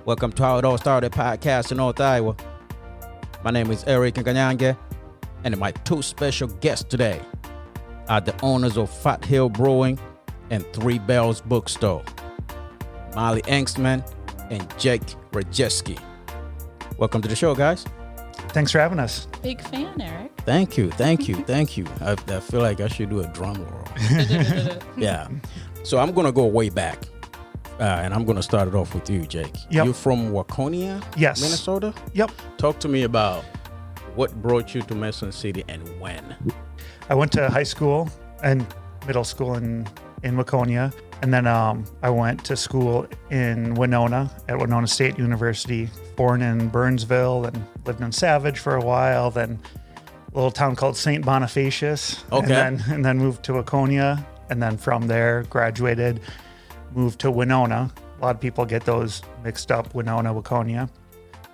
Welcome to How It All Started podcast in North Iowa. My name is Erick and Nganyange, and my two special guests today are the owners of Fat Hill Brewing and Three Bells Bookstore, Molly Angstman and Jake Rajewsky. Welcome to the show, guys. Thanks for having us. Big fan, Eric. Thank you. I feel like I should do a drum roll. Yeah. So I'm going to go way back, and I'm going to start it off with you, Jake. Yep. You're from Waconia, Yes. Minnesota? Yep. Talk to me about what brought you to Mason City and when. I went to high school and middle school in Waconia. And then I went to school in Winona at Winona State University, born in Burnsville and lived in Savage for a while, then a little town called St. Bonifacius. Okay. And then moved to Waconia. And then from there, graduated, moved to Winona. A lot of people get those mixed up, Winona, Waconia.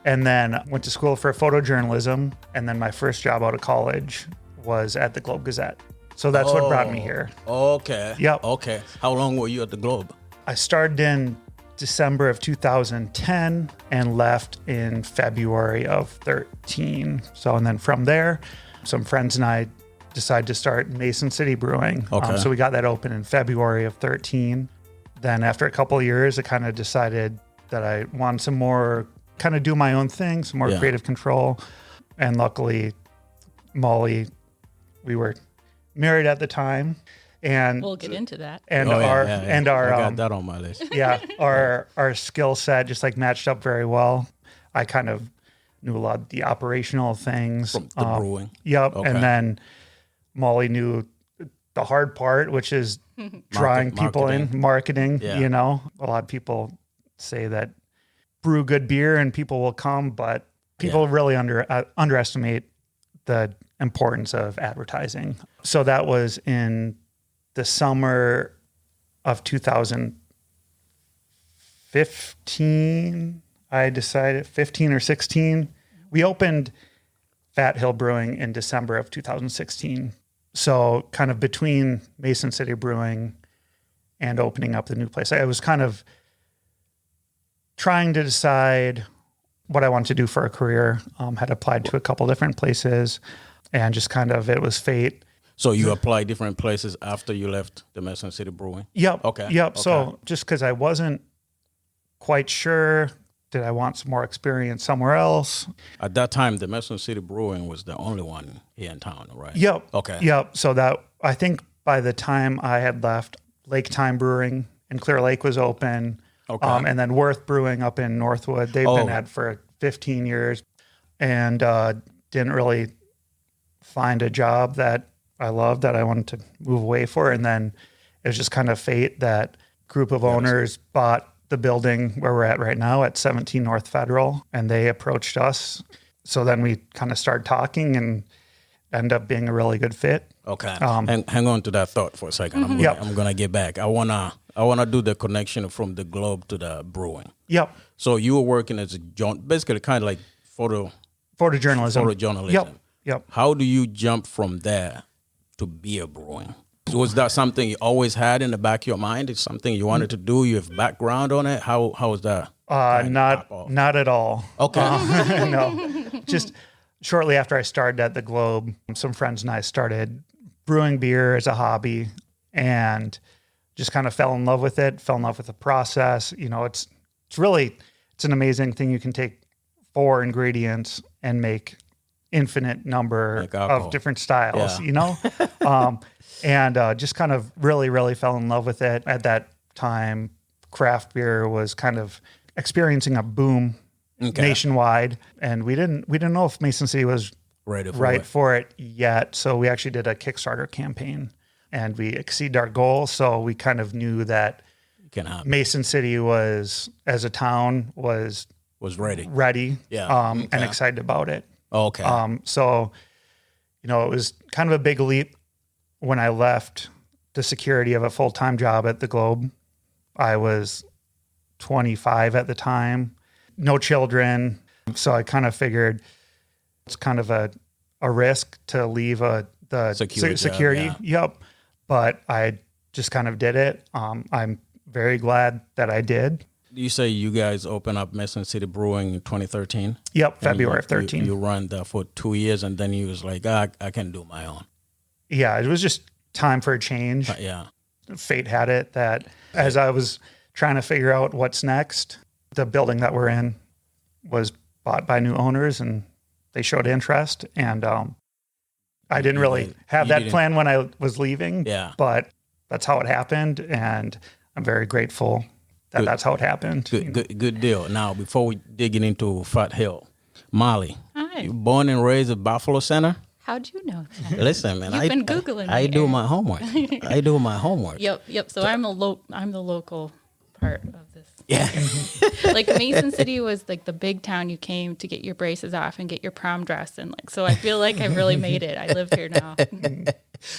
And then went to school for photojournalism. And then my first job out of college was at the Globe Gazette. So that's what brought me here. Okay. Yep. Okay. How long were you at the Globe? I started in December of 2010 and left in February of 13. So, and then from there, some friends and I decided to start Mason City Brewing. Okay. So we got that open in February of 13. Then after a couple of years, I kind of decided that I wanted some more, kind of do my own thing, some more creative control. And luckily, Molly, we were married at the time, and We'll get into that. and I got that on my list. our skill set just like matched up very well. I kind of knew a lot of the operational things From the brewing. Yep. Okay. And then Molly knew the hard part, which is drawing people in, marketing. Yeah. You know, a lot of people say that brew good beer and people will come, but people really underestimate the importance of advertising. So that was in the summer of 2015. I decided 15 or 16. We opened Fat Hill Brewing in December of 2016. So kind of between Mason City Brewing and opening up the new place, I was kind of trying to decide what I wanted to do for a career. Had applied to a couple different places, and just kind of, it was fate. So you applied different places after you left the Mason City Brewing? Yep. Okay. Yep. Okay. So just because I wasn't quite sure, did I want some more experience somewhere else? At that time, the Mason City Brewing was the only one here in town, right? Yep. Okay. Yep. So that, I think by the time I had left, Lake Time Brewing in Clear Lake was open. Okay. And then Worth Brewing up in Northwood. They've been at for 15 years, and didn't really find a job that I loved, that I wanted to move away for. And then it was just kind of fate that group of owners bought the building where we're at right now at 17 North Federal, and they approached us. So then we kind of started talking and end up being a really good fit. Okay. Hang on to that thought for a second. I'm gonna get back. I wanna do the connection from the Globe to the brewing. Yep. So you were working as a basically kind of like Photojournalism. Yep. How do you jump from there to beer brewing? Was that something you always had in the back of your mind? It's something you wanted to do? You have background on it? How was that? Not at all. Okay. No. Just shortly after I started at the Globe, some friends and I started brewing beer as a hobby, and just kind of fell in love with it, fell in love with the process. You know, it's an amazing thing. You can take 4 ingredients and make infinite number of different styles, you know? And just kind of really, really fell in love with it. At that time, craft beer was kind of experiencing a boom nationwide, and we didn't know if Mason City was right for it yet. So we actually did a Kickstarter campaign, and we exceeded our goal. So we kind of knew that Mason City was, as a town, was ready, and excited about it. Okay. So, you know, it was kind of a big leap when I left the security of a full-time job at the Globe. I was 25 at the time, no children. So I kind of figured it's kind of a risk to leave the security. Job, Yep. But I just kind of did it. I'm very glad that I did. You say you guys opened up Mason City Brewing in 2013? Yep, February of 13. You run that for 2 years, and then you was like, I can do my own. Yeah, it was just time for a change. Yeah. Fate had it that as I was trying to figure out what's next, the building that we're in was bought by new owners, and they showed interest. And I didn't really have that plan when I was leaving, but that's how it happened. And I'm very grateful that that's how it happened. Good deal. Now, before we digging into Fat Hill, Molly, Hi. you born and raised at Buffalo Center? How'd you know that? Listen, man, You've been Googling me, I do Eric. my homework. I do my homework. Yep. So I'm the local part of this. Yeah. Like Mason City was like the big town you came to get your braces off and get your prom dress, and like so I feel like I've really made it. I live here now.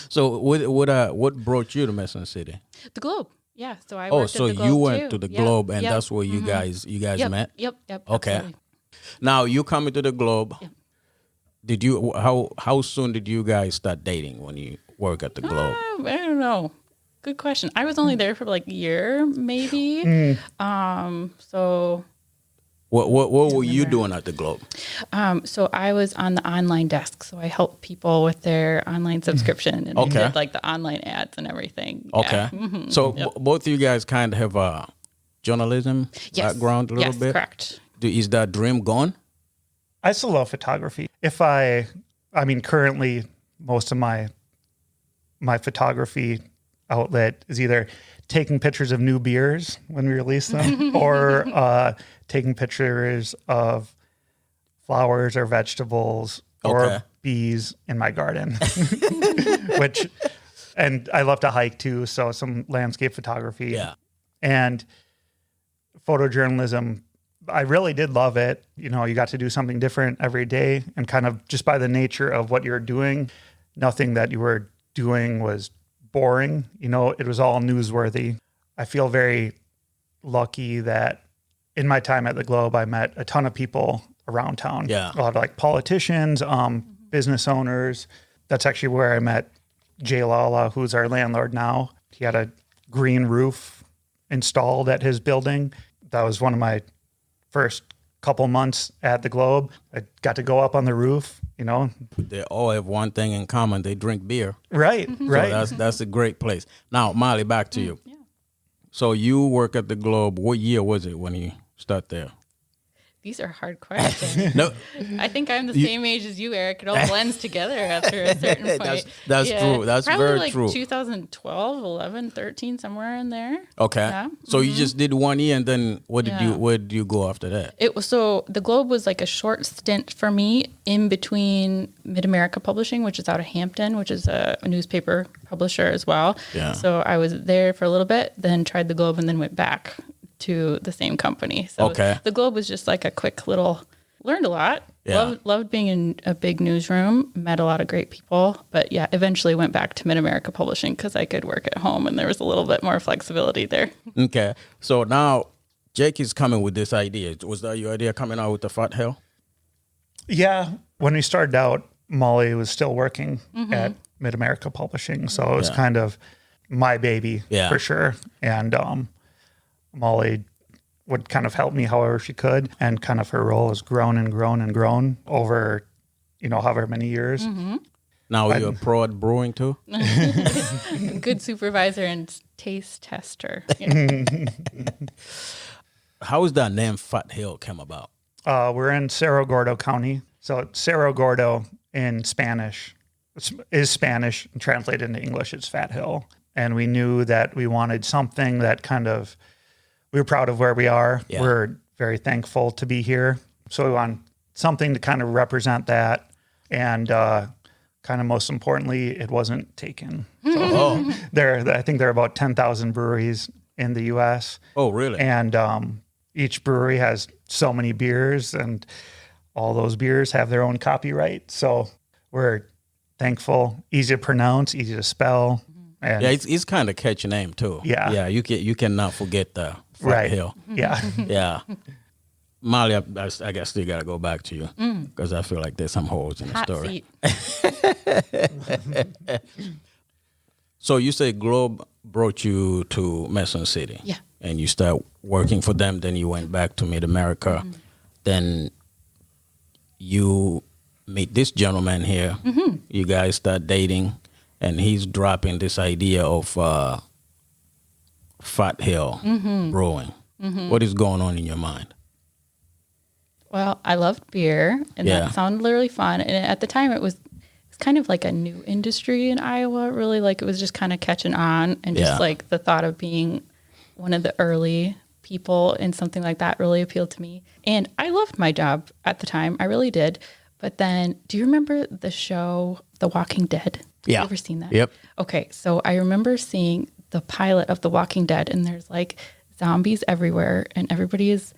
So what brought you to Mason City? The Globe. Yeah. So I worked so at the Globe you went too. to the Yep, Globe, and yep. that's where you guys met? Yep. Okay. Absolutely. Now you coming to the Globe. Yep. Did you how soon did you guys start dating when you work at the Globe? I don't know. Good question. I was only there for like a year, maybe. So What were you doing at the Globe? So I was on the online desk. So I helped people with their online subscription and did like the online ads and everything. Yeah. Okay. So both of you guys kind of have a journalism background a little bit? Yes, correct. Is that dream gone? I still love photography. Currently most of my photography outlet is either taking pictures of new beers when we release them or taking pictures of flowers or vegetables or bees in my garden, and I love to hike too. So some landscape photography and photojournalism. I really did love it. You know, you got to do something different every day, and kind of just by the nature of what you're doing, nothing that you were doing was boring. You know, it was all newsworthy. I feel very lucky that in my time at the Globe, I met a ton of people around town. Yeah. A lot of like politicians, business owners. That's actually where I met Jay Lala, who's our landlord now. He had a green roof installed at his building. That was one of my first couple months at the Globe. I got to go up on the roof, you know. They all have one thing in common. They drink beer. Right. So that's a great place. Now, Molly, back to you. Yeah. So you work at the Globe. What year was it when you start there? These are hard questions. No, I think I'm the same age as you, Eric. It all blends together after a certain point. That's true. That's probably very like true. 2012, 11, 13, somewhere in there. Okay. Yeah. So you just did 1 year, and then where did you go after that? It was so the Globe was like a short stint for me in between Mid America Publishing, which is out of Hampton, which is a newspaper publisher as well. Yeah. So I was there for a little bit, then tried the Globe, and then went back to the same company. So the Globe was just like a quick little, learned a lot. Yeah. Loved being in a big newsroom, met a lot of great people. But yeah, eventually went back to Mid America Publishing because I could work at home and there was a little bit more flexibility there. Okay. So now Jake is coming with this idea. Was that your idea coming out with the Fat Hill? Yeah. When we started out, Molly was still working at Mid America Publishing. So it was kind of my baby for sure. And Molly would kind of help me however she could. And kind of her role has grown and grown and grown over, you know, however many years. Now you're a pro at brewing too? Good supervisor and taste tester. How is that name Fat Hill come about? We're in Cerro Gordo County. So Cerro Gordo in Spanish is Spanish, and translated into English, it's Fat Hill. And we knew that we wanted something that kind of, we were proud of where we are. Yeah. We're very thankful to be here. So we want something to kind of represent that. And kind of most importantly, it wasn't taken. So I think there are about 10,000 breweries in the U.S. Oh, really? And each brewery has so many beers, and all those beers have their own copyright. So we're thankful, easy to pronounce, easy to spell. And it's kind of catchy name too. Yeah. You cannot forget the Fat Hill. Yeah. Yeah. Molly, I guess still got to go back to you because I feel like there's some holes in the Hot story. seat. So you say Globe brought you to Mason City. Yeah. and you start working for them. Then you went back to Mid-America. Then you meet this gentleman here. You guys start dating, and he's dropping this idea of Fat Hill Brewing. What is going on in your mind? Well, I loved beer, and that sounded really fun. And at the time, it was kind of like a new industry in Iowa. Really, like it was just kind of catching on, and just like the thought of being one of the early people in something like that really appealed to me. And I loved my job at the time. I really did. But then, do you remember the show The Walking Dead? Yeah. Have you ever seen that? Yep. Okay, so I remember seeing the pilot of The Walking Dead, and there's like zombies everywhere, and everybody is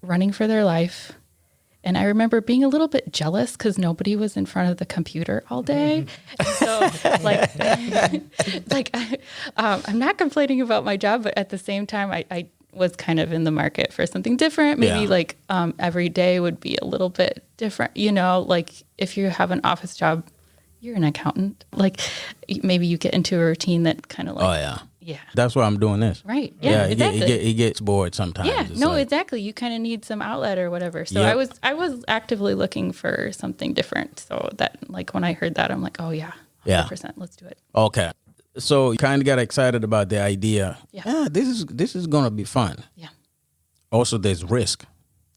running for their life. And I remember being a little bit jealous because nobody was in front of the computer all day. And so, I'm not complaining about my job, but at the same time, I was kind of in the market for something different. Maybe every day would be a little bit different. You know, like if you have an office job, you're an accountant. Like maybe you get into a routine that kind of like, Oh, yeah. yeah. That's why I'm doing this. Right. Yeah. Exactly. He gets bored sometimes. Yeah, It's no, like, exactly. You kind of need some outlet or whatever. So Yep. I was actively looking for something different. So that like when I heard that, I'm like, oh yeah, 100%, let's do it. Okay. So you kind of got excited about the idea. Yeah. This is going to be fun. Yeah, Also, there's risk.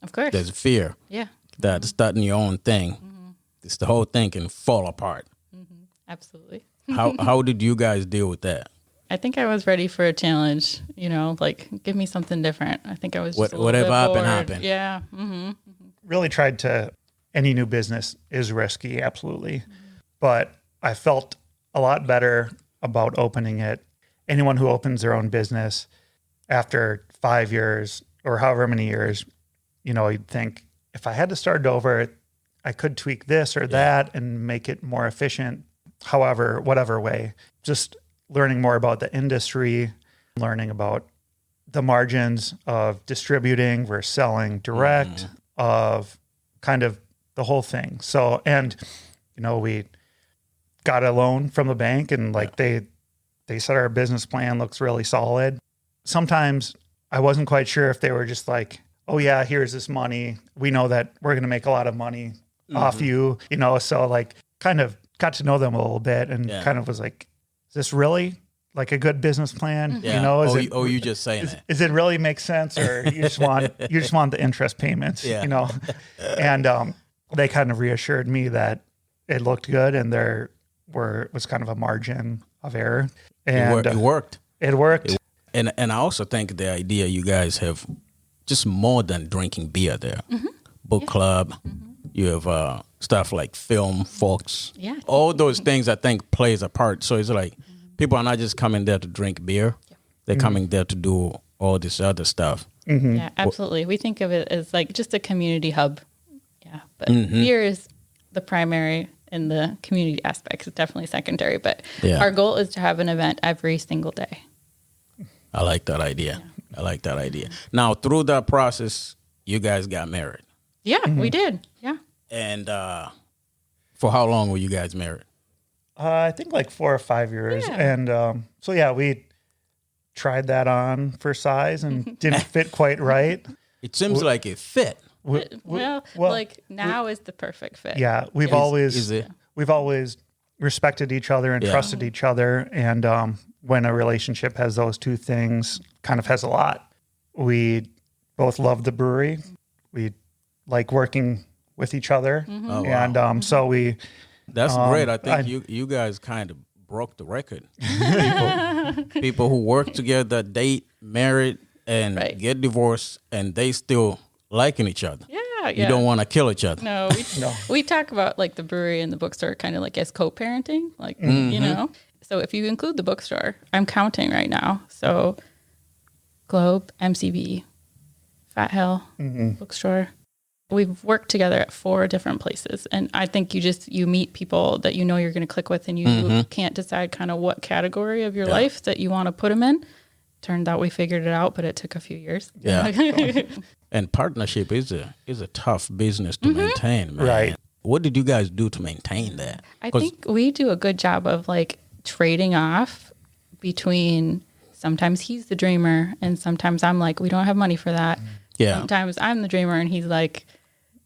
of course. There's fear Yeah, that starting your own thing, the whole thing can fall apart. absolutely. How did you guys deal with that? I think I was ready for a challenge. You know, like give me something different. I think I was just Whatever happened. happened. Yeah. Really tried to, any new business is risky, absolutely. But I felt a lot better about opening it. Anyone who opens their own business after 5 years or however many years, you know, you'd think if I had to start over, I could tweak this or that and make it more efficient. However, whatever way, just learning more about the industry, learning about the margins of distributing versus selling direct, of kind of the whole thing. So, and, you know, we got a loan from the bank and like they said our business plan looks really solid. Sometimes I wasn't quite sure if they were just like, oh yeah, here's this money. We know that we're going to make a lot of money off you, you know? So like kind of got to know them a little bit and kind of was like, is this really like a good business plan? Yeah. You know, You just saying that. is it really make sense, or you just want the interest payments, you know? And they kind of reassured me that it looked good and there was kind of a margin of error. And It worked. It worked. And I also think the idea you guys have just more than drinking beer there. Book club. You have stuff like film, folks. Yeah. All those things I think plays a part. So it's like people are not just coming there to drink beer. They're coming there to do all this other stuff. Yeah, absolutely. We think of it as like just a community hub. Yeah, but beer is the primary and the community aspect is definitely secondary. But our goal is to have an event every single day. I like that idea. I like that idea. Now, through that process, you guys got married. Yeah, we did. Yeah. And for how long were you guys married? I think like 4 or 5 years. Yeah. And so, yeah, we tried that on for size and didn't fit quite right. It seems like it fit. Well, now is the perfect fit. Yeah, we've Is always respected each other and trusted each other. And when a relationship has those two things, kind of has a lot. We both love the brewery. We like working with each other. Oh, wow. And so we... That's great. I think you guys kind of broke the record. People who work together, date, married, and get divorced, and they still liking each other. Yeah. You don't want to kill each other. No, we talk about like the brewery and the bookstore kind of like as co-parenting, like, you know. So if you include the bookstore, I'm counting right now. So Globe, MCB, Fat Hill, bookstore. We've worked together at 4 different places. And I think you meet people that you know you're going to click with and you can't decide kind of what category of your life that you want to put them in. Turned out we figured it out, but it took a few years. Yeah. And partnership is a tough business to maintain, man. Right. What did you guys do to maintain that? I think we do a good job of like trading off between sometimes he's the dreamer, and sometimes I'm like, we don't have money for that. Yeah. Sometimes I'm the dreamer, and he's like,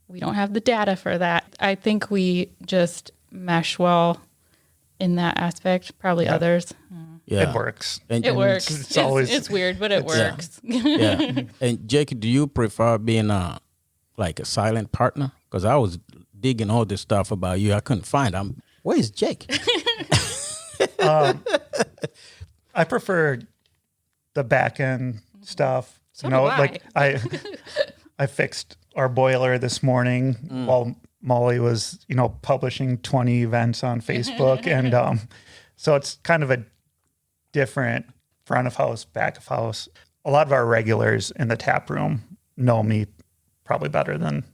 we don't have the data for that. I think we just mesh well in that aspect. Probably others. Yeah. It works. It works. It's always it's weird, but it works. Yeah. And Jake, do you prefer being like a silent partner? Because I was digging all this stuff about you. I couldn't find. Where's Jake? I prefer the back end stuff. So do I. like I fixed our boiler this morning while Molly was, publishing 20 events on Facebook. And so it's kind of a different front of house, back of house. A lot of our regulars in the tap room know me probably better than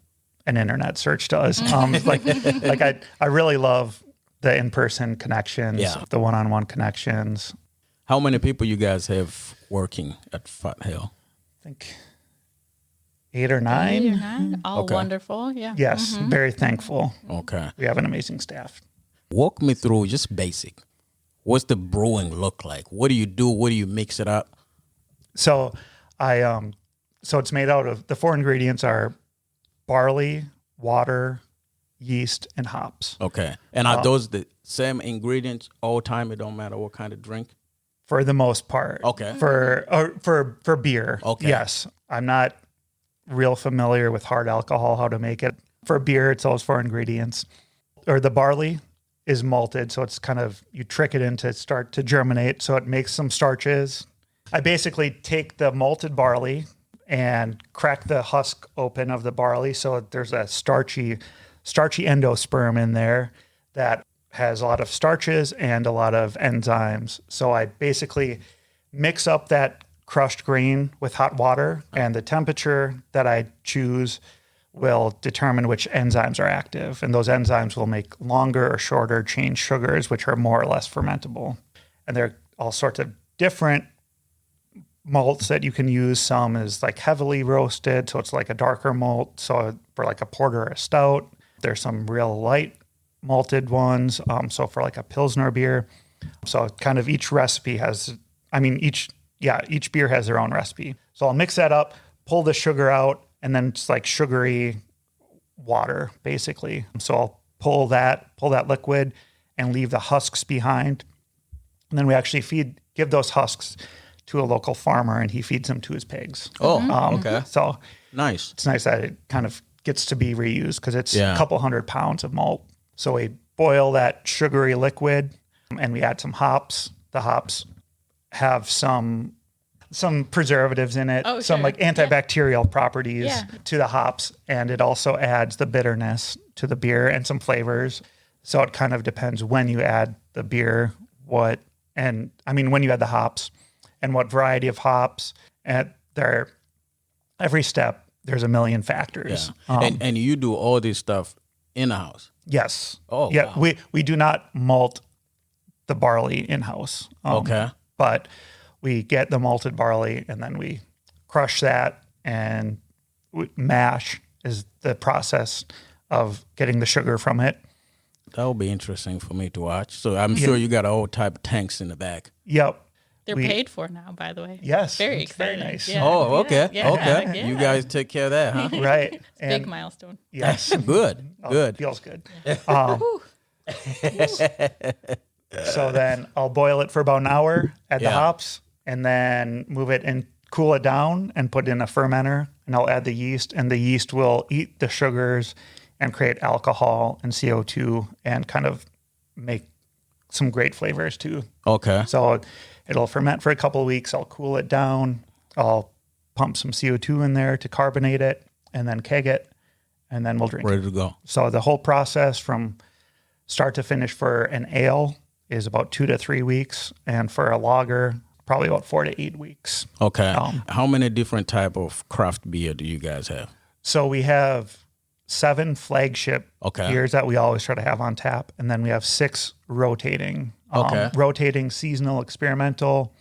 an internet search does. I really love the in-person connections, the one-on-one connections. How many people you guys have working at Fat Hill? I think 8 or 9. 8 or 9. All Okay. wonderful. Yeah. Yes, very thankful. Okay. We have an amazing staff. Walk me through just basic. What's the brewing look like? What do you do? What do you mix it up? So so it's made out of, the 4 ingredients are barley, water, yeast, and hops. Okay. And are those the same ingredients all time? It don't matter what kind of drink? For the most part. Okay. For beer. Okay. Yes. I'm not real familiar with hard alcohol, how to make it. For beer, it's those 4 ingredients. Or the barley is malted, so it's kind of, you trick it in to start to germinate, so it makes some starches. I basically take the malted barley and crack the husk open of the barley, so there's a starchy endosperm in there that has a lot of starches and a lot of enzymes. So I basically mix up that crushed grain with hot water, and the temperature that I choose will determine which enzymes are active. And those enzymes will make longer or shorter chain sugars, which are more or less fermentable. And there are all sorts of different malts that you can use. Some is like heavily roasted, so it's like a darker malt. So for like a porter or a stout, there's some real light malted ones. So for like a Pilsner beer. So kind of each recipe has, each beer has their own recipe. So I'll mix that up, pull the sugar out, and then it's like sugary water, basically. So I'll pull that liquid and leave the husks behind. And then we actually give those husks to a local farmer, and he feeds them to his pigs. Oh, okay. So Nice. it's nice that it kind of gets to be reused because it's a couple 100 pounds of malt. So we boil that sugary liquid, and we add some hops. The hops have some preservatives in it, some like antibacterial properties to the hops, and it also adds the bitterness to the beer and some flavors. So it kind of depends when you add the beer, when you add the hops and what variety of hops. And every step, there's a million factors. Yeah. And you do all this stuff in the house? Yes. Oh, yeah. wow. We do not malt the barley in-house. Okay. But we get the malted barley, and then we crush that, and mash is the process of getting the sugar from it. That will be interesting for me to watch. So I'm sure you got all type of tanks in the back. Yep. They're paid for now, by the way. Yes. Very it's exciting. Very nice. Yeah. Oh, okay. Yeah. Okay. Yeah. You guys take care of that, huh? Right. Big milestone. Yes. Good. Good. Feels good. So then I'll boil it for about an hour, add the hops, and then move it and cool it down and put it in a fermenter, and I'll add the yeast, and the yeast will eat the sugars and create alcohol and CO2 and kind of make some great flavors too. Okay. So it'll ferment for a couple of weeks. I'll cool it down. I'll pump some CO2 in there to carbonate it, and then keg it, and then we'll drink Ready it. to go. So the whole process from start to finish for an ale is about 2 to 3 weeks, and for a lager, probably about 4 to 8 weeks. Okay. How many different type of craft beer do you guys have? So we have 7 flagship Okay. beers that we always try to have on tap, and then we have 6 rotating. Rotating, seasonal, experimental.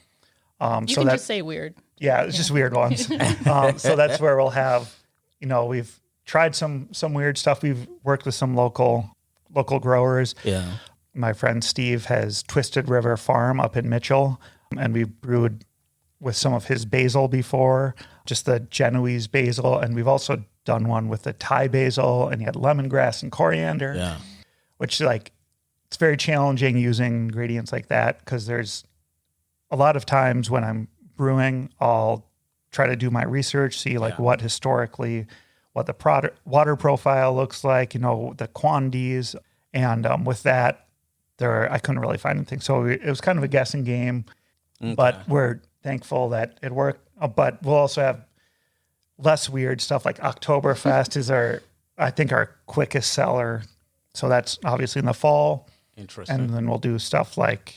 You can just say weird. Yeah, it's just weird ones. So that's where we'll have, we've tried some weird stuff. We've worked with some local growers. Yeah. My friend Steve has Twisted River Farm up in Mitchell, and we brewed with some of his basil before, just the Genoese basil. And we've also done one with the Thai basil, and you had lemongrass and coriander, which like, it's very challenging using ingredients like that because there's a lot of times when I'm brewing, I'll try to do my research, see like what historically, what the water profile looks like, the quantities. And with that, I couldn't really find anything. So it was kind of a guessing game, but we're thankful that it worked. But we'll also have less weird stuff like Oktoberfest is I think our quickest seller. So that's obviously in the fall. Interesting. And then we'll do stuff like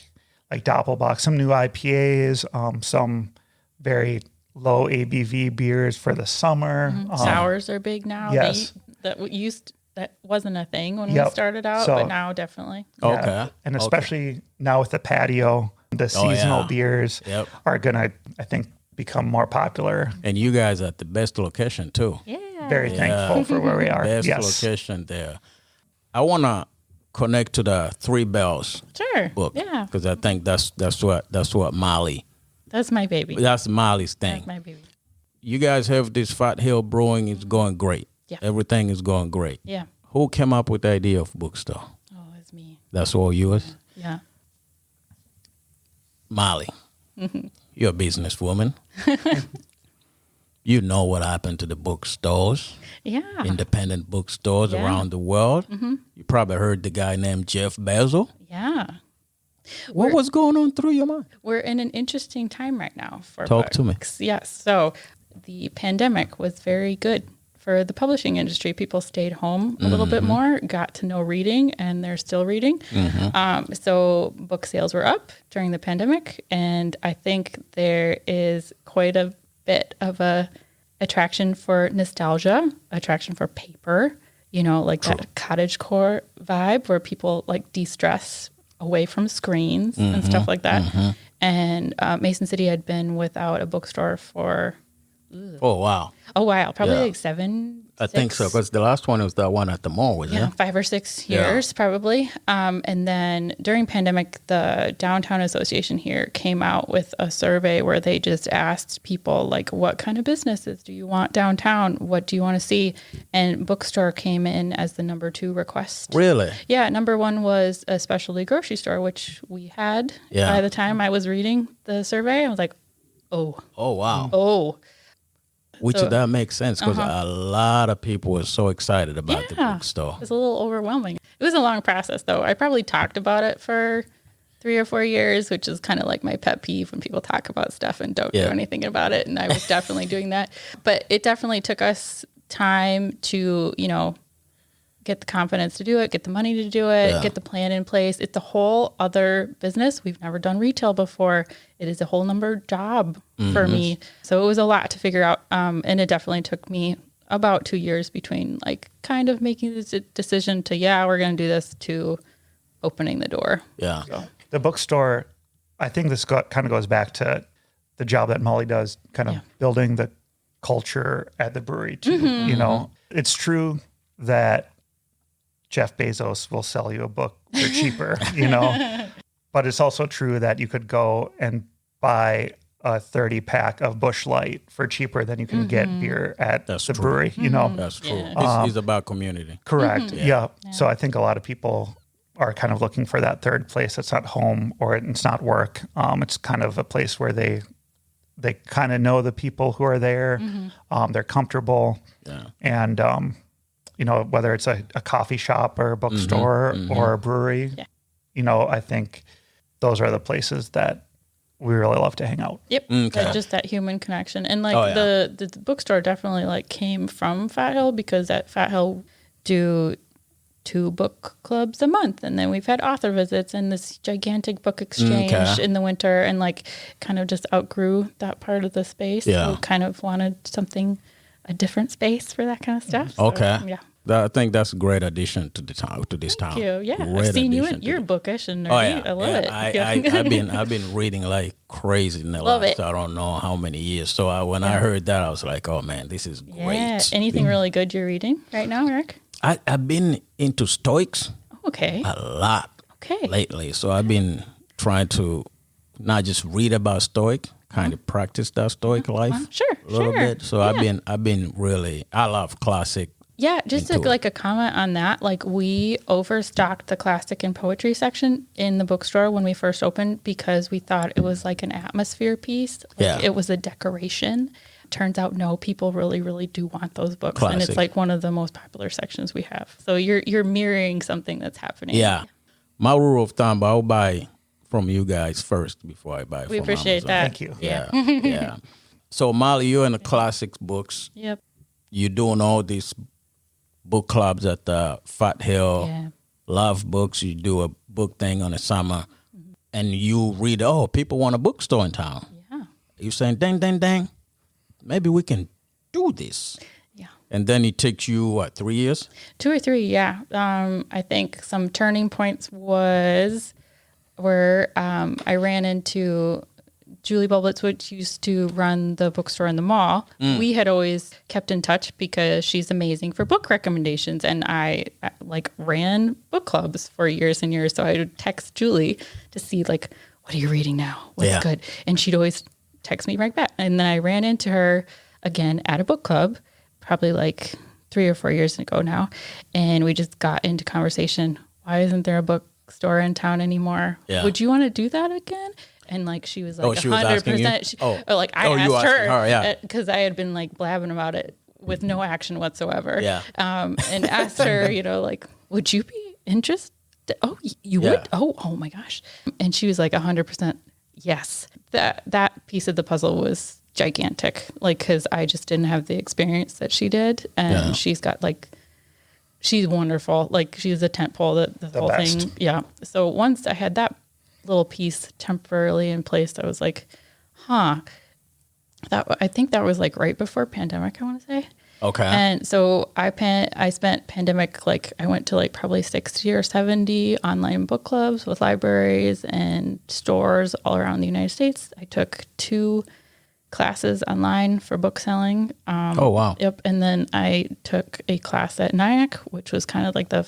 Doppelbock, some new IPAs, some very low ABV beers for the summer. Sours are big now. Yes. That wasn't a thing when we started out, but now definitely. Okay. And especially now with the patio, the seasonal beers are going to, I think, become more popular. And you guys are at the best location too. Yeah. Very thankful for where we are. Best location there. I want to connect to the Three Bells book. Yeah. Because I think that's what Molly. That's my baby. That's Molly's thing. That's my baby. You guys have this Fat Hill Brewing. It's going great. Yeah. Everything is going great. Yeah. Who came up with the idea of bookstore? Oh, it's me. That's all yours? Yeah. Molly, you're a businesswoman. You know what happened to the bookstores. Yeah. Independent bookstores around the world. You probably heard the guy named Jeff Bezos. Yeah. What was going on through your mind? We're in an interesting time right now for Talk to me. books. Yes. So the pandemic was very good for the publishing industry. People stayed home a little bit more, got to know reading, and they're still reading. So book sales were up during the pandemic, and I think there is quite a bit of a attraction for nostalgia, attraction for paper, like that cottagecore vibe where people like de-stress away from screens and stuff like that. And Mason City had been without a bookstore for Oh, wow. a while, probably like 7, I think so, because the last one was that one at the mall, wasn't it? 5 or 6 years probably. And then during pandemic, the Downtown Association here came out with a survey where they just asked people like, what kind of businesses do you want downtown? What do you want to see? And bookstore came in as the number 2 request. Really? Yeah, number 1 was a specialty grocery store, which we had by the time I was reading the survey. I was like, oh. Oh, wow. Oh. Which that makes sense because a lot of people were so excited about the bookstore. It was a little overwhelming. It was a long process, though. I probably talked about it for 3 or 4 years, which is kind of like my pet peeve when people talk about stuff and don't do anything about it. And I was definitely doing that. But it definitely took us time to, get the confidence to do it, get the money to do it, get the plan in place. It's a whole other business. We've never done retail before. It is a whole number job for me. So it was a lot to figure out. And it definitely took me about 2 years between like kind of making the decision to, we're going to do this to opening the door. Yeah. So. The bookstore, I think this kind of goes back to the job that Molly does, kind of building the culture at the brewery too. It's true that Jeff Bezos will sell you a book for cheaper, but it's also true that you could go and buy a 30 pack of Busch Light for cheaper than you can get beer at the brewery, That's true. It's about community. Correct. Yeah. So I think a lot of people are kind of looking for that third place. It's not home or it's not work. It's kind of a place where they kind of know the people who are there. They're comfortable. Yeah. And, whether it's a coffee shop or a bookstore or a brewery, I think those are the places that we really love to hang out. Yep. Okay. Just that human connection. And like the bookstore definitely like came from Fat Hill because at Fat Hill do 2 book clubs a month. And then we've had author visits and this gigantic book exchange in the winter and like kind of just outgrew that part of the space. Yeah. So kind of wanted a different space for that kind of stuff. So, yeah. I think that's a great addition to this town. Thank you. Yeah, I've seen you. You're bookish and nerdy. I love it. I've been reading like crazy in the last I don't know how many years. So when I heard that, I was like, oh man, this is great. Yeah. Anything really good you're reading right now, Eric? I've been into Stoics. Okay. A lot. Okay. Lately, so I've been trying to not just read about Stoic, kind of practice that stoic life Sure, a little sure. bit. So Yeah. I've been really, I love classic. Yeah, just into like a comment on that. Like we overstocked the classic and poetry section in the bookstore when we first opened because we thought it was like an atmosphere piece. Like Yeah. It was a decoration. Turns out, no, people really, really do want those books. And Classic. it's like one of the most popular sections we have. So you're mirroring something that's happening. Yeah. My rule of thumb, I'll buy from you guys first before I buy We from appreciate Amazon. that. Thank you. Yeah. Yeah. So Molly, you're in the classics books. Yep. You're doing all these book clubs at the Fat Hill. Yeah. Love books. You do a book thing on the summer. And you read, oh, people want a bookstore in town. Yeah. You're saying, dang, dang, dang, maybe we can do this. Yeah. And then it takes you, what, 3 years? 2 or 3, yeah. I think some turning points was where I ran into Julie Bulblitz, which used to run the bookstore in the mall. We had always kept in touch because she's amazing for book recommendations. And I like ran book clubs for years and years. So I would text Julie to see like, what are you reading now? What's Yeah. good? And she'd always text me right back. And then I ran into her again at a book club, probably like 3 or 4 years ago now. And we just got into conversation. Why isn't there a bookstore in town anymore? Yeah. Would you want to do that again? And like she was like, Oh, she was asking you? 100%. Oh. Or like I Oh, you asked asking her, yeah. because I had been like blabbing about it with no action whatsoever. Yeah. And asked her, like, would you be interested? Oh, you Yeah. would? Oh my gosh. And she was like 100% yes. That piece of the puzzle was gigantic. Like, because I just didn't have the experience that she did, and Yeah. she's got like. She's wonderful. Like she's a tent pole, the whole best. thing. Yeah. So once I had that little piece temporarily in place, I was like, I think that was like right before pandemic, I want to say. Okay. And so I spent pandemic, like I went to like probably 60 or 70 online book clubs with libraries and stores all around the United States. I took 2 classes online for book selling. Oh, wow. Yep. And then I took a class at Nyange, which was kind of like the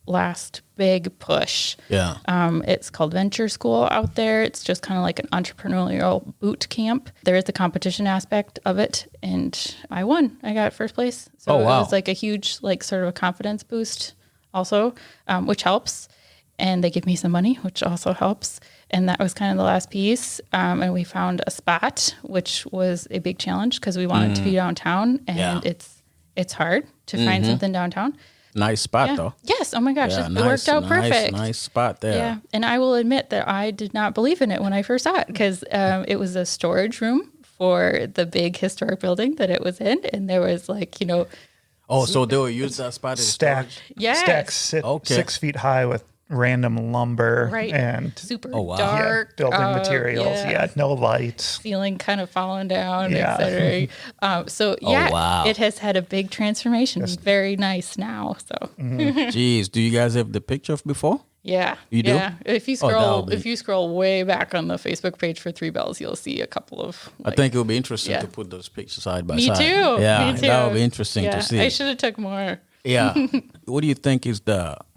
last big push. Yeah. It's called Venture School out there. It's just kind of like an entrepreneurial boot camp. There is the competition aspect of it, and I won. I got first place. So Oh, wow. it was like a huge, like sort of a confidence boost also, which helps. And they give me some money, which also helps. And that was kind of the last piece. And we found a spot, which was a big challenge because we wanted to be downtown, and Yeah. it's hard to find something downtown. Nice spot, Yeah. though. Yes. Oh my gosh. Yeah, It worked out perfect. Nice spot there. Yeah. And I will admit that I did not believe in it when I first saw it because it was a storage room for the big historic building that it was in. And there was like, Oh, so they will use that spot as Stacked, storage? Yes. stacks Okay. 6 feet high with random lumber right. and super Oh, wow. dark. building materials. Yeah, no lights. Ceiling kind of falling down, Yeah. et cetera. So yeah, wow. it has had a big transformation. It's very nice now. So Jeez, do you guys have the picture of before? yeah, You do? yeah. If you Oh, that'll scroll, be- if you scroll way back on the Facebook page for Three Bells, you'll see a couple of. I think it would be interesting yeah. to put those pictures side by Me side. too. Yeah, Me too. that would be interesting Yeah, to see. I should have took more. Yeah. What do you think is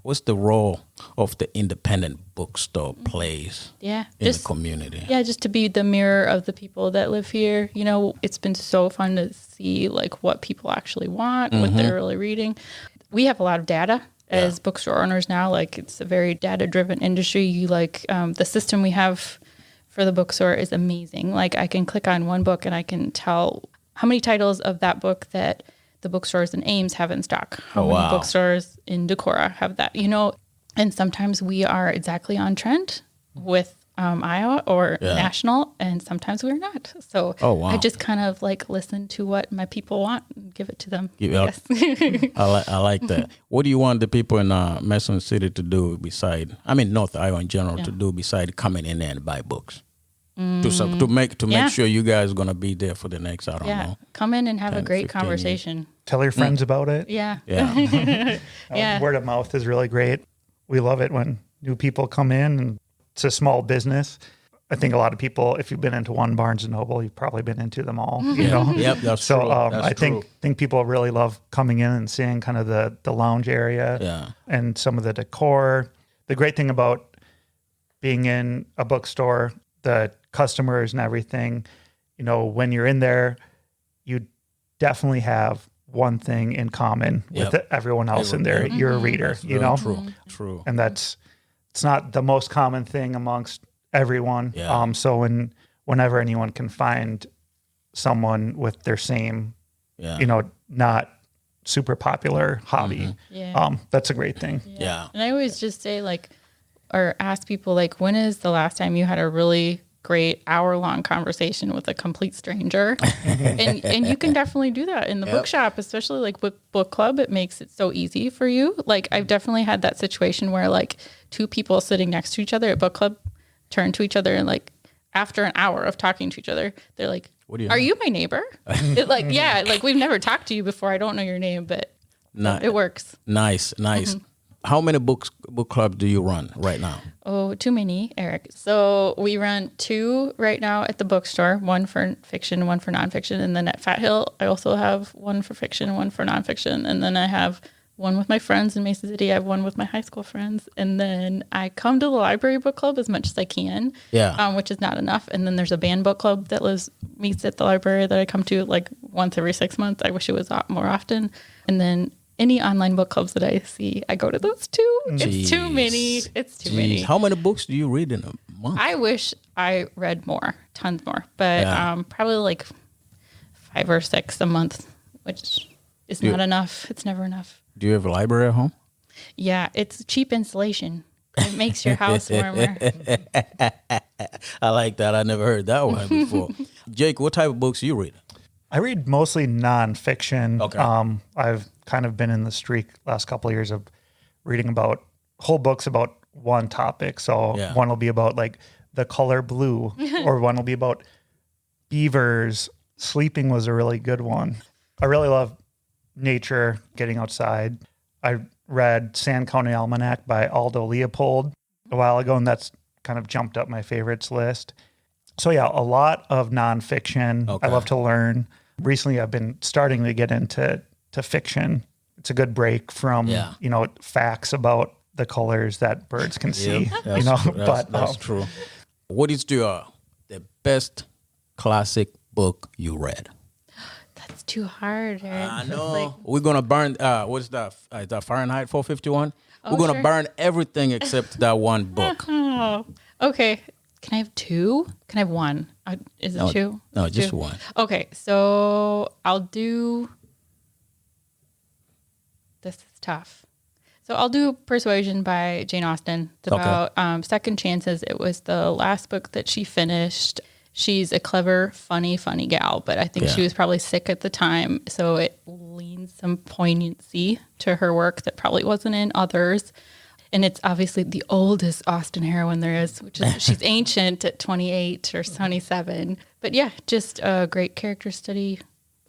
what's the role of the independent bookstore plays Yeah, in the community? Yeah, just to be the mirror of the people that live here. It's been so fun to see like what people actually want, what they're really reading. We have a lot of data as bookstore owners now. Like it's a very data-driven industry. You the system we have for the bookstore is amazing. Like I can click on one book and I can tell how many titles of that book that the bookstores in Ames have in stock. How many bookstores in Decorah have that? And sometimes we are exactly on trend with Iowa or national, and sometimes we're not. So I just kind of like listen to what my people want and give it to them. I like that. What do you want the people in Mason City to do North Iowa in general to do beside coming in there and buy books? To make sure you guys are gonna be there for the next, I don't know. Come in and have a 10, great 15 conversation. Tell your friends about it. Yeah. Yeah. Yeah. Word of mouth is really great. We love it when new people come in, and it's a small business. I think a lot of people, if you've been into one Barnes & Noble, you've probably been into them all. You know? Yep, that's So true. That's I true. think people really love coming in and seeing kind of the lounge area and some of the decor. The great thing about being in a bookstore, the customers and everything, when you're in there, you definitely have one thing in common with everyone else in there. You're a reader, True. and it's not the most common thing amongst everyone. Yeah. So whenever anyone can find someone with their same, not super popular hobby, that's a great thing. Yeah. And I always just say or ask people when is the last time you had a really great hour-long conversation with a complete stranger? and you can definitely do that in the bookshop, especially with book club. It makes it so easy for you. I've definitely had that situation where two people sitting next to each other at book club turn to each other and after an hour of talking to each other, they're like, "Are you my neighbor?" We've never talked to you before. I don't know your name, but it works. Nice. How many book clubs do you run right now? Oh, too many, Eric. So we run 2 right now at the bookstore, 1 for fiction, 1 for nonfiction. And then at Fat Hill, I also have 1 for fiction, 1 for nonfiction. And then I have 1 with my friends in Mason City. I have 1 with my high school friends. And then I come to the library book club as much as I can, which is not enough. And then there's a band book club that meets at the library that I come to once every 6 months. I wish it was more often. And then any online book clubs that I see, I go to those too. It's too many. It's too many. How many books do you read in a month? I wish I read more, tons more, but probably 5 or 6 a month, which is not enough. It's never enough. Do you have a library at home? Yeah, it's cheap insulation. It makes your house warmer. I like that. I never heard that one before. Jake, what type of books you read? I read mostly nonfiction. Okay. I've kind of been in the streak last couple of years of reading about whole books about one topic. So one will be about the color blue, or one will be about beavers. Sleeping was a really good one. I really love nature, getting outside. I read Sand County Almanac by Aldo Leopold a while ago, and that's kind of jumped up my favorites list. So a lot of nonfiction. Okay. I love to learn. Recently, I've been starting to get into fiction. It's a good break from facts about the colors that birds can see. That's true. What is the best classic book you read? That's too hard, Eric. I know. We're gonna burn. What's that? The Fahrenheit 451. We're gonna burn everything except that one book. Oh, okay. Can I have 2? Can I have 1? Is it 2? No, just 2. 1. Okay, so I'll do. This is tough. So I'll do Persuasion by Jane Austen. It's about second chances. It was the last book that she finished. She's a clever, funny gal, but I think she was probably sick at the time. So it leans some poignancy to her work that probably wasn't in others. And it's obviously the oldest Austen heroine there is, which is she's ancient at 28 or 27. But just a great character study.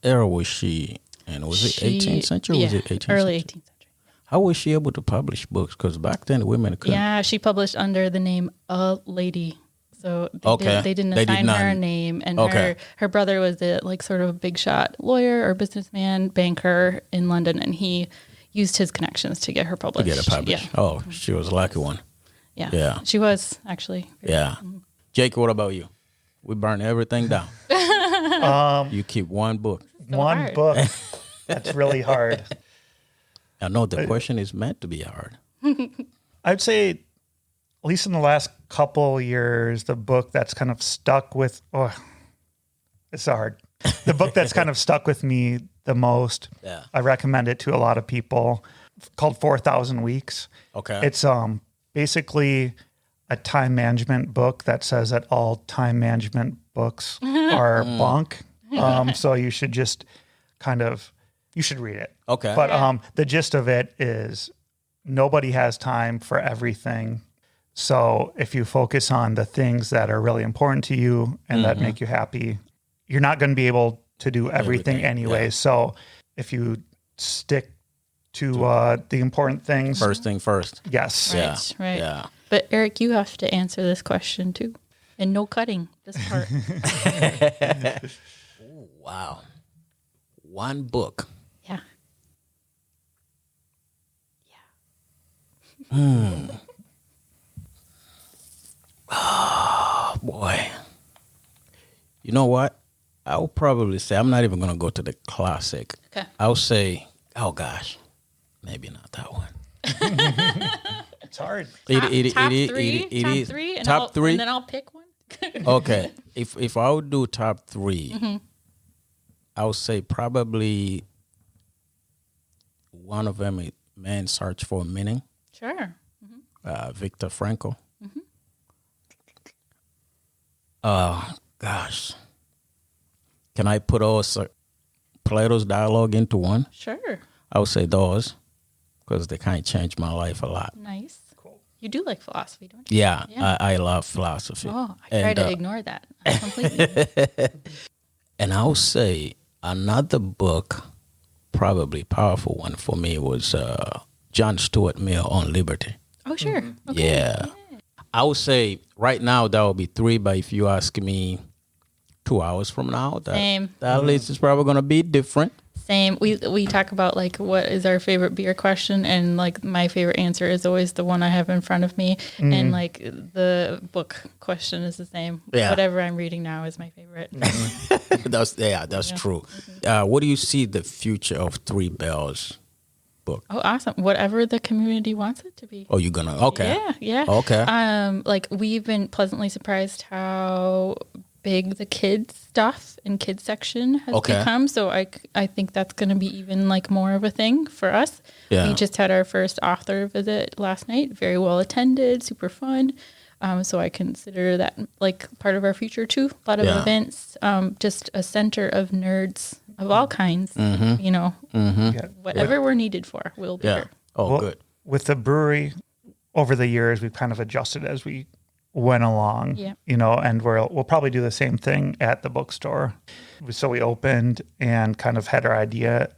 Era was she? And was it 18th century? Yeah, was it 18th early century? 18th century. How was she able to publish books? Because back then the women couldn't. Yeah, she published under the name A Lady. So they didn't They did assign not. her a name. And Okay. her brother was a sort of big shot lawyer or businessman, banker in London, and he used his connections to get her published. To get it published. Yeah. Oh, she was a lucky one. Yeah. She was, actually. Yeah. Jake, what about you? We burn everything down. You keep one book. So one hard. book. That's really hard. I know the question is meant to be hard. I'd say, at least in the last couple years, the book that's kind of stuck with, it's hard. The book that's kind of stuck with me the most, I recommend it to a lot of people, called 4,000 Weeks. Okay. It's basically a time management book that says that all time management books are bunk. So you should just you should read it. Okay. But the gist of it is nobody has time for everything. So if you focus on the things that are really important to you and that make you happy, you're not going to be able to do everything anyway. Yeah. So if you stick to the important things. First thing first. Yes. Right. Yeah. But Eric, you have to answer this question too. And no cutting this part. Oh, wow. One book. Yeah. Oh, boy. You know what? I'll probably say, I'm not even going to go to the classic. Okay. I'll say, oh gosh, maybe not that one. It's hard. Top three, Top three? and then I'll pick one. Okay. If I would do top 3, I would say probably one of them is Man's Search for Meaning. Sure. Viktor Frankl. Gosh. Can I put all Plato's dialogue into one? Sure. I would say those because they kind of changed my life a lot. Nice. Cool. You do like philosophy, don't you? Yeah. I love philosophy. Oh, I try to ignore that completely. And I would say another book, probably powerful one for me, was John Stuart Mill on Liberty. Oh, sure. Okay. Yeah. I would say right now that would be 3, but if you ask me 2 hours from now, that list is probably going to be different. Same. We talk about like what is our favorite beer question, and like my favorite answer is always the one I have in front of me, and like the book question is the same. Yeah. Whatever I'm reading now is my favorite. That's true. What do you see the future of Three Bells book? Oh, awesome! Whatever the community wants it to be. Oh, you're gonna Yeah. Okay. Like we've been pleasantly surprised how big the kids stuff and kids section has become. So I think that's going to be even like more of a thing for us. Yeah. We just had our first author visit last night. Very well attended, super fun. So I consider that like part of our future too. A lot of events, just a center of nerds of all kinds. You know, whatever we're needed for, we'll be here. Oh, Well, good. With the brewery, over the years, we've kind of adjusted as we went along, Yeah. you know, and we'll probably do the same thing at the bookstore. So we opened and kind of had our idea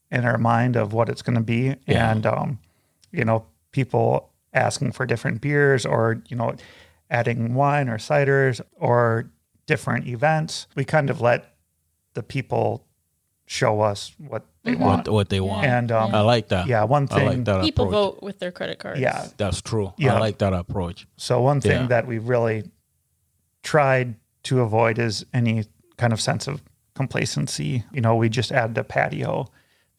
in our mind of what it's going to be. Yeah. And, you know, people asking for different beers or, you know, adding wine or ciders or different events. We kind of let the people show us what they want. What they want. And I like that. yeah, one I like thing, that People approach. vote with their credit cards. yeah. That's true. Yeah. I like that approach. So one thing Yeah. that we really tried to avoid is any kind of sense of complacency. You know, we just added a patio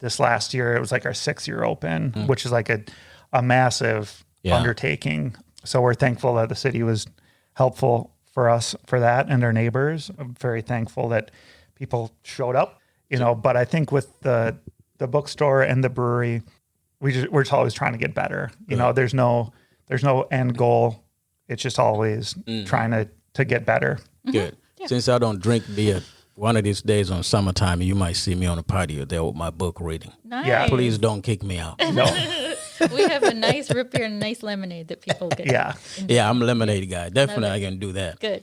this last year. It was like our 6th-year open, which is like a massive undertaking. So we're thankful that the city was helpful for us for that and our neighbors. I'm very thankful that people showed up, you know, but I think with the bookstore and the brewery, we're just always trying to get better. You know, there's no end goal. It's just always trying to get better. Good. Since I don't drink beer, one of these days on summertime, you might see me on the patio there with my book reading. Nice. Yeah. Please don't kick me out. No. We have a nice root beer and a nice lemonade that people get. Yeah. Yeah, I'm a lemonade guy. Definitely I can do that. Good.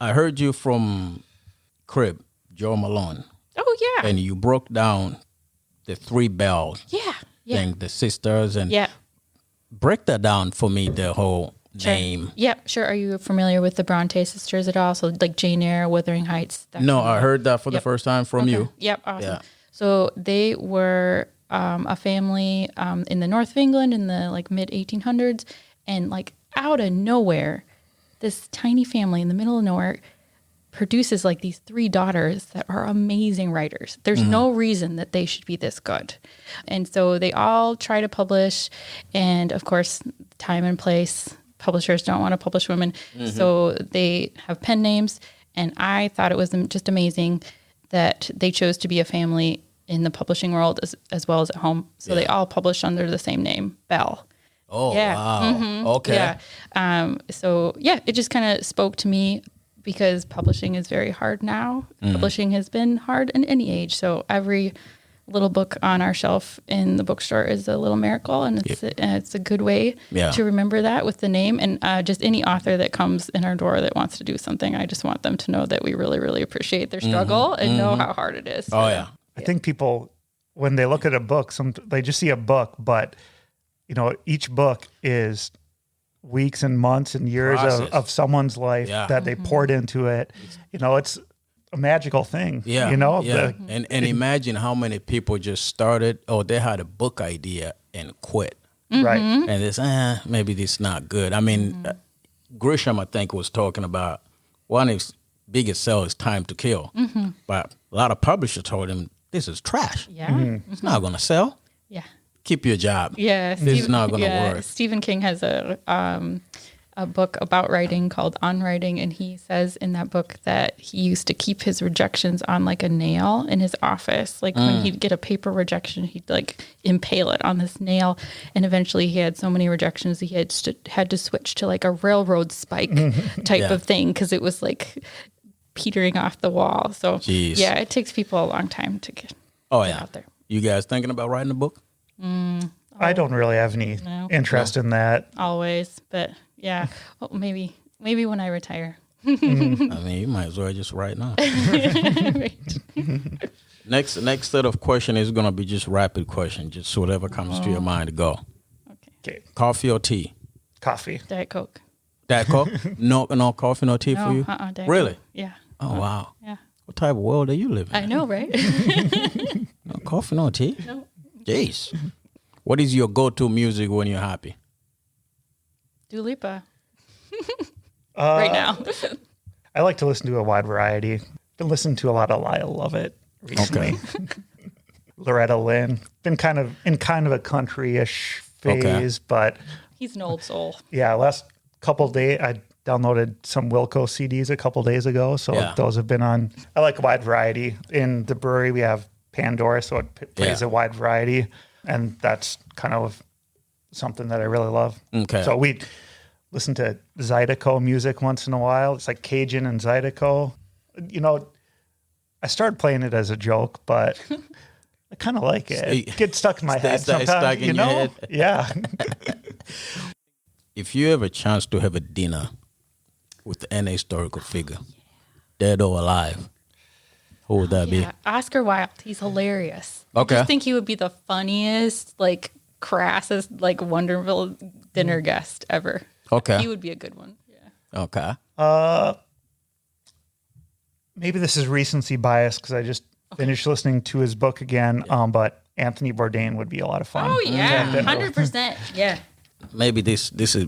I heard you from Crib, Joe Malone, Oh, yeah. and you broke down the Three Bells Yeah. thing, the sisters, and Yeah. break that down for me, the whole Sure. name. Yep, sure. Are you familiar with the Bronte sisters at all? So like Jane Eyre, Wuthering Heights. that No, kind of- I heard that for the Yep. first time from Okay. you. Yep, awesome. Yeah. So they were a family in the north of England in the like mid 1800s, and like out of nowhere, this tiny family in the middle of nowhere produces like these 3 daughters that are amazing writers. There's no reason that they should be this good. And so they all try to publish, and of course, time and place, publishers don't want to publish women. So they have pen names, and I thought it was just amazing that they chose to be a family in the publishing world as well as at home. So they all publish under the same name, Bell. Oh, Yeah. wow. Okay. Yeah. So yeah, it just kind of spoke to me because publishing is very hard now. Publishing has been hard in any age. So every little book on our shelf in the bookstore is a little miracle, and it's a good way to remember that with the name. And just any author that comes in our door that wants to do something, I just want them to know that we really, really appreciate their struggle and know how hard it is. Oh, yeah. I think people, when they look at a book, they just see a book, but you know, each book is weeks and months and years of someone's life that they poured into it. You know, it's a magical thing. Yeah. You know, Yeah. And imagine how many people just started, they had a book idea and quit. right. And it's, maybe this is not good. I mean, Grisham, I think, was talking about one is biggest sell is Time to Kill. But a lot of publishers told him, this is trash. Yeah. It's not going to sell. Yeah. Keep your job. Yeah. This is not going to work. Stephen King has a book about writing called On Writing, and he says in that book that he used to keep his rejections on like a nail in his office. Like when he'd get a paper rejection, he'd like impale it on this nail, and eventually he had so many rejections he had to switch to like a railroad spike type of thing because it was like petering off the wall. So yeah, it takes people a long time to get out there. You guys thinking about writing a book? I don't really have any interest in that. Always, but yeah, well, maybe when I retire. I mean, you might as well just write now. Next set of question is going to be just rapid question, just whatever comes to your mind to go. Okay. Coffee or tea? Coffee. Diet Coke. Diet Coke? No coffee, no tea for you? Diet Really? Coke. Yeah. Oh, wow. Yeah. What type of world are you living in? I know, right? No coffee, no tea? No. Jeez. What is your go-to music when you're happy? Dua Lipa. Right now. I like to listen to a wide variety. Been listening to a lot of Lyle Lovett recently. Okay. Loretta Lynn. Been kind of a country-ish phase, but He's an old soul. yeah, last couple of days I downloaded some Wilco CDs a couple days ago, so those have been on. I like a wide variety. In the brewery, we have Pandora, so it plays a wide variety, and that's kind of something that I really love. Okay. So we listen to Zydeco music once in a while. It's like Cajun and Zydeco. You know, I started playing it as a joke, but I kind of like it. It gets stuck in my head sometimes. Stuck in your head. Yeah. If you have a chance to have a dinner with any historical figure, dead or alive, who would that be? Oscar Wilde. He's hilarious. Okay. I just think he would be the funniest, like crassest, like wonderful dinner guest ever. Okay. He would be a good one. Yeah. Okay. Maybe this is recency bias because I just finished listening to his book again. But Anthony Bourdain would be a lot of fun. Oh yeah, 100%. Yeah. Maybe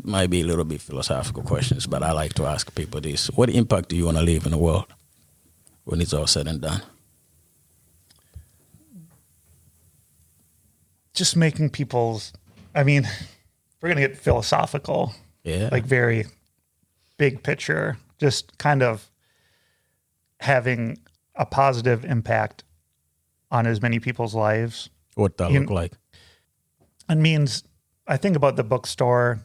might be a little bit philosophical questions, but I like to ask people this. What impact do you want to leave in the world when it's all said and done? Just making people's, I mean, we're going to get philosophical. Yeah. Like very big picture, just kind of having a positive impact on as many people's lives. What that look like? It means, I think about the bookstore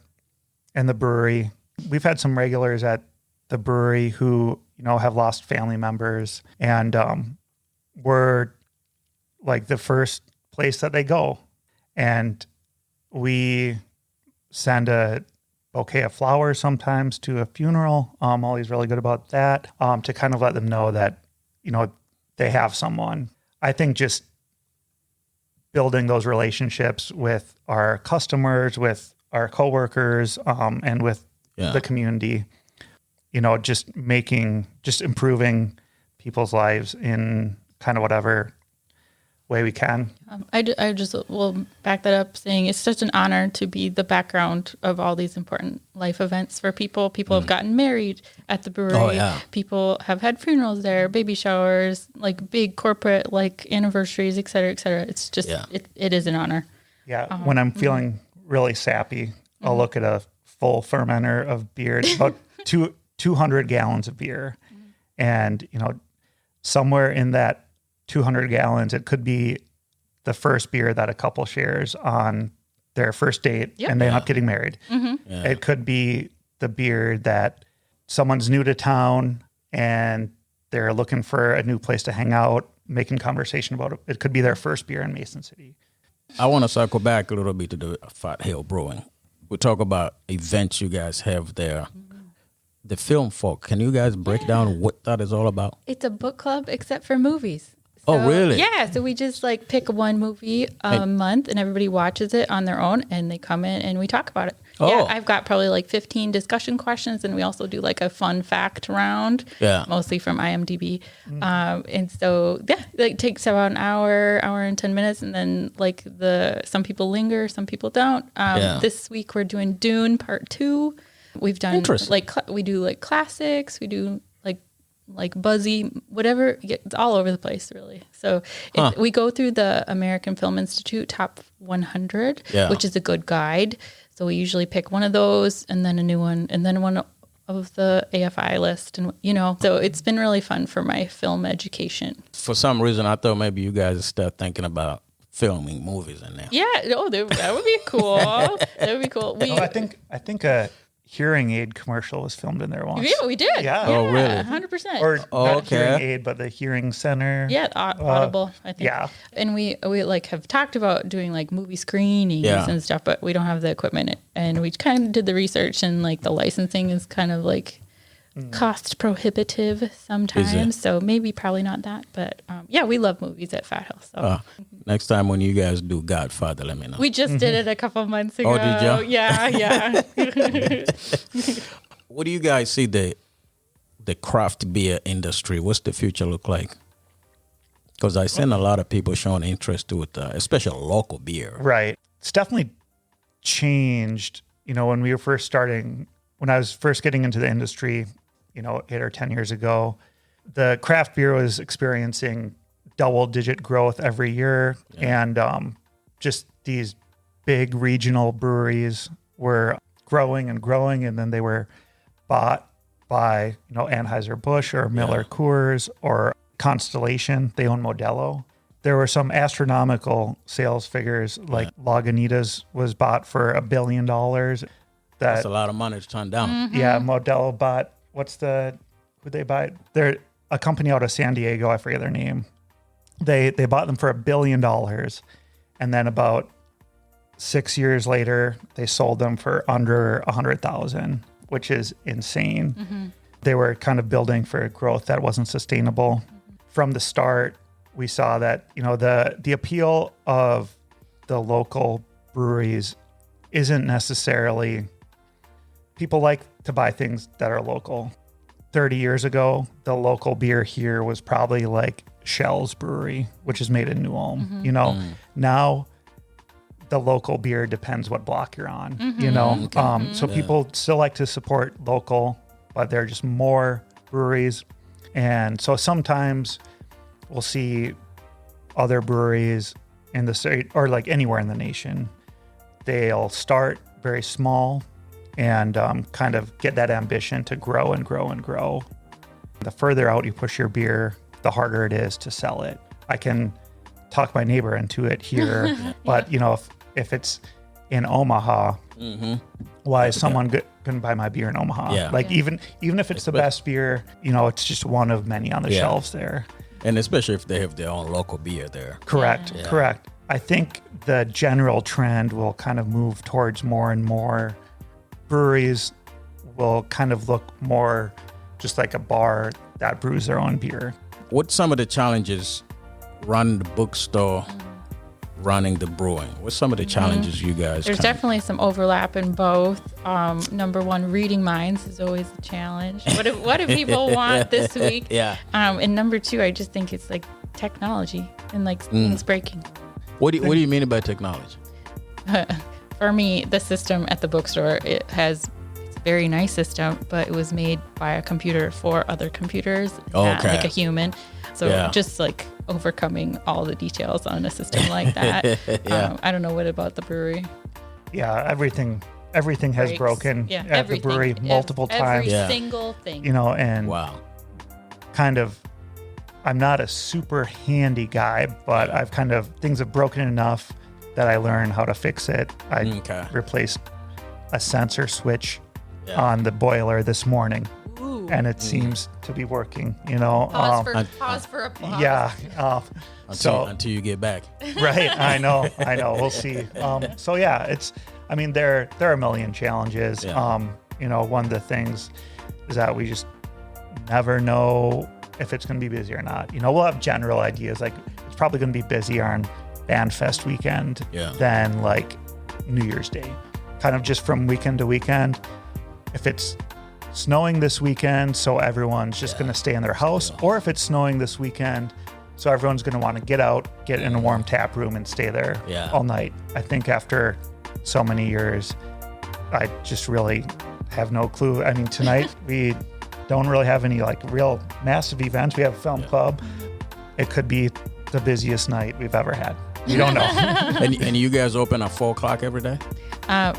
and the brewery. We've had some regulars at the brewery who, you know, have lost family members, and we're like the first place that they go. And we send a bouquet of flowers sometimes to a funeral. Ollie's really good about that, to kind of let them know that, you know, they have someone. I think just building those relationships with our customers, with our coworkers, and with the community, you know, just improving people's lives in kind of whatever way we can. I just will back that up saying it's such an honor to be the background of all these important life events for people. People have gotten married at the brewery. Oh, yeah. People have had funerals there, baby showers, like big corporate like anniversaries, et cetera, et cetera. It's just, it is an honor. Yeah. When I'm feeling really sappy, I'll look at a full fermenter of beer. It's about 200 gallons of beer. And, you know, somewhere in that 200 gallons, it could be the first beer that a couple shares on their first date and they end up getting married. It could be the beer that someone's new to town and they're looking for a new place to hang out, making conversation about it. It could be their first beer in Mason City. I want to circle back a little bit to the Fat Hill Brewing. We talk about events you guys have there. The film folk, can you guys break down what that is all about? It's a book club except for movies. Oh, really? Yeah. So we just like pick one movie a month and everybody watches it on their own and they come in and we talk about it. Oh. Yeah, I've got probably like 15 discussion questions and we also do like a fun fact round, mostly from IMDb. And so, it takes about an hour and 10 minutes. And then like some people linger, some people don't. This week we're doing Dune Part 2. We've done like, we do like classics. We do like like buzzy, whatever. It's all over the place, really. So we go through the American Film Institute Top 100, which is a good guide. So we usually pick one of those and then a new one and then one of the AFI list. And, so it's been really fun for my film education. For some reason, I thought maybe you guys would start thinking about filming movies in there. Yeah. Oh, that would be cool. That would be cool. I think a hearing aid commercial was filmed in there once. Yeah, we did. Yeah. Oh, really? 100%. Or not hearing aid, but the hearing center. Yeah, Audible, I think. Yeah. And we like have talked about doing like movie screenings and stuff, but we don't have the equipment. And we kind of did the research, and like the licensing is kind of like cost prohibitive sometimes. So maybe probably not that. But we love movies at Fat Hill. So Next time when you guys do Godfather, let me know. we just did it a couple months ago. Oh, did you? Yeah. What do you guys see the craft beer industry? What's the future look like? Because I seen a lot of people showing interest to it, especially local beer. Right. It's definitely changed. When we were first starting, when I was first getting into the industry, 8 or 10 years ago, the craft beer was experiencing double-digit growth every year, and just these big regional breweries were growing and growing, and then they were bought by Anheuser-Busch or Miller Coors or Constellation. They own Modelo. There were some astronomical sales figures, like Lagunitas was bought for $1 billion. That's a lot of money to turn down. Mm-hmm. Yeah, Modelo bought, who'd they buy? They're a company out of San Diego, I forget their name. They bought them for $1 billion, and then about 6 years later, they sold them for under 100,000, which is insane. Mm-hmm. They were kind of building for growth that wasn't sustainable. From the start, we saw that the appeal of the local breweries isn't necessarily, people like to buy things that are local. 30 years ago, the local beer here was probably like Shell's Brewery, which is made in New Ulm. Now the local beer depends what block you're on. So people still like to support local, but there are just more breweries, and so sometimes we'll see other breweries in the state or like anywhere in the nation. They'll start very small and kind of get that ambition to grow and grow and grow. The further out you push your beer, the harder it is to sell it. I can talk my neighbor into it here, but if it's in Omaha, why is someone couldn't buy my beer in Omaha? Yeah. Even if it's the best beer, it's just one of many on the shelves there. And especially if they have their own local beer there. Correct. I think the general trend will kind of move towards more and more breweries will kind of look more just like a bar that brews their own beer. What's some of the challenges running the bookstore, running the brewing? What's some of the challenges you guys? There's definitely some overlap in both. Number one, reading minds is always a challenge. What do people want this week? And number two, I just think it's like technology and like things breaking. What do you mean by technology? For me, the system at the bookstore, it's a very nice system, but it was made by a computer for other computers, not like a human. So just like overcoming all the details on a system like that. I don't know what about the brewery. Yeah, everything has broken at the brewery multiple times. Every single thing. And kind of, I'm not a super handy guy, but I've kind of, things have broken enough that I learned how to fix it. I replaced a sensor switch on the boiler this morning. Ooh. And it seems to be working, Pause for applause. Yeah. Until you get back. Right. I know. We'll see. There are a million challenges. One of the things is that we just never know if it's going to be busy or not. We'll have general ideas, like it's probably going to be busier on Band Fest weekend than like New Year's Day, kind of just from weekend to weekend. If it's snowing this weekend, so everyone's just going to stay in their house, or if it's snowing this weekend, so everyone's going to want to get out, get in a warm tap room and stay there all night. I think after so many years, I just really have no clue. I mean, tonight we don't really have any like real massive events. We have a film club. It could be the busiest night we've ever had. We don't know. And you guys open at 4 o'clock every day?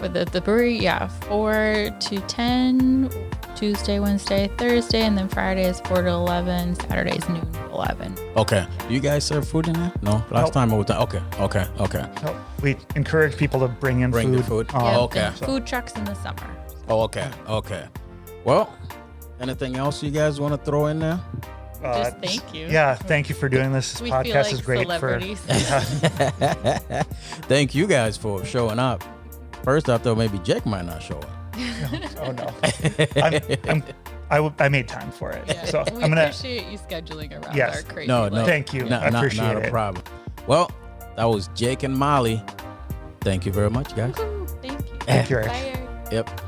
With the brewery, 4 to 10, Tuesday, Wednesday, Thursday, and then Friday is 4 to 11, Saturdays noon to 11. Okay. Do you guys serve food in there? No? Last time I was there. Okay. Nope. We encourage people to bring in Bring the food. food. Yeah, okay. and food trucks in the summer. Oh, okay. Well, anything else you guys want to throw in there? Just thank you. Yeah, thank you for doing this. This We podcast feel like is great celebrities. Thank you guys for showing up. First, I thought maybe Jake might not show up. Oh no. I made time for it. Yeah, So we I'm gonna appreciate you scheduling around Yes. our crazy No, life. thank you. No, I appreciate not a it. problem. Well, that was Jake and Molly. Thank you very much, guys. Woohoo, thank you. Thank you, Eric. Bye, Eric. Yep.